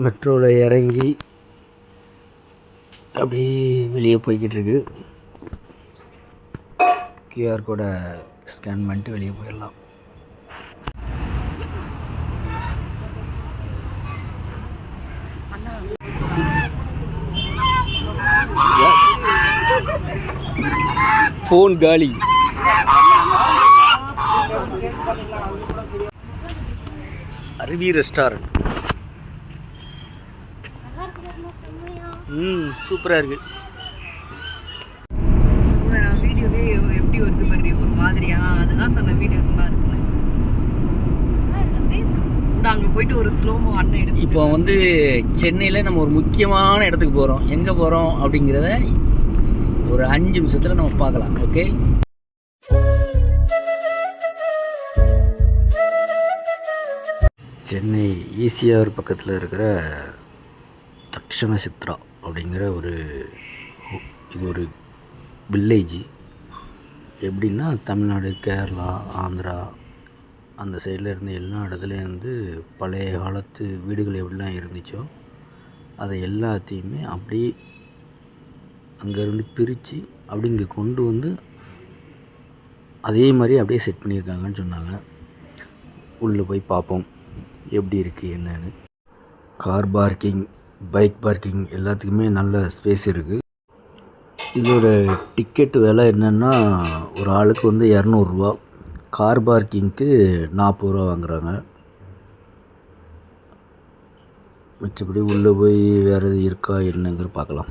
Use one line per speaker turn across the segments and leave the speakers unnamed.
மெட்ரோவில் இறங்கி அப்படியே வெளியே போய்கிட்டுருக்கு. QR கோடை ஸ்கேன் பண்ணிட்டு வெளியே போயிடலாம். ஃபோன் காலி. அருவி ரெஸ்டாரண்ட். சூப்பராக இருக்குது.
வீடியோவே எப்படி வருது பாரு, ஒரு மாதிரியா. அதுதான் சொன்ன வீடியோ நல்லா இருக்கு. அங்கே போயிட்டு ஒரு ஸ்லோமோ அண்ணன் எடுத்து.
இப்போ வந்து சென்னையில் நம்ம ஒரு முக்கியமான இடத்துக்கு போகிறோம். எங்கே போகிறோம் அப்படிங்கிறத ஒரு 5 நிமிஷத்தில் நம்ம பார்க்கலாம். ஓகே, சென்னை ECR பக்கத்தில் இருக்கிற தட்சணசித்ரா அப்படிங்கிற இது ஒரு வில்லேஜ். எப்படின்னா தமிழ்நாடு, கேரளா, ஆந்திரா அந்த சைடில் இருந்து எல்லா இடத்துலேருந்து பழைய காலத்து வீடுகள் எப்படிலாம் இருந்துச்சோ அதை எல்லாத்தையுமே அப்படியே அங்கேருந்து பிரித்து அப்படி இங்கே கொண்டு வந்து அதே மாதிரி அப்படியே செட் பண்ணியிருக்காங்கன்னு சொன்னாங்க. உள்ளே போய் பார்ப்போம் எப்படி இருக்குது என்னன்னு. கார் பார்க்கிங், பைக் பார்க்கிங் எல்லாத்துக்குமே நல்ல ஸ்பேஸ் இருக்குது. இதோட டிக்கெட்டு விலை என்னென்னா ஒரு ஆளுக்கு வந்து 200 ரூபா. கார் பார்க்கிங்க்கு 40 ரூபா வாங்குகிறாங்க. மற்றபடி உள்ளே போய் வேறு எது இருக்கா என்னங்கிற பார்க்கலாம்.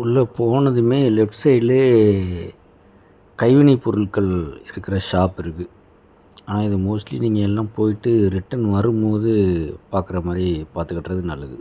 உள்ளே போனதுமே லெஃப்ட் சைட்லே கைவினை பொருட்கள் இருக்கிற ஷாப் இருக்குது. ஆனால் இது மோஸ்ட்லி நீங்கள் எல்லாம் போயிட்டு ரிட்டன் வரும்போது பார்க்குற மாதிரி பார்த்துக்கிட்டுறது நல்லது.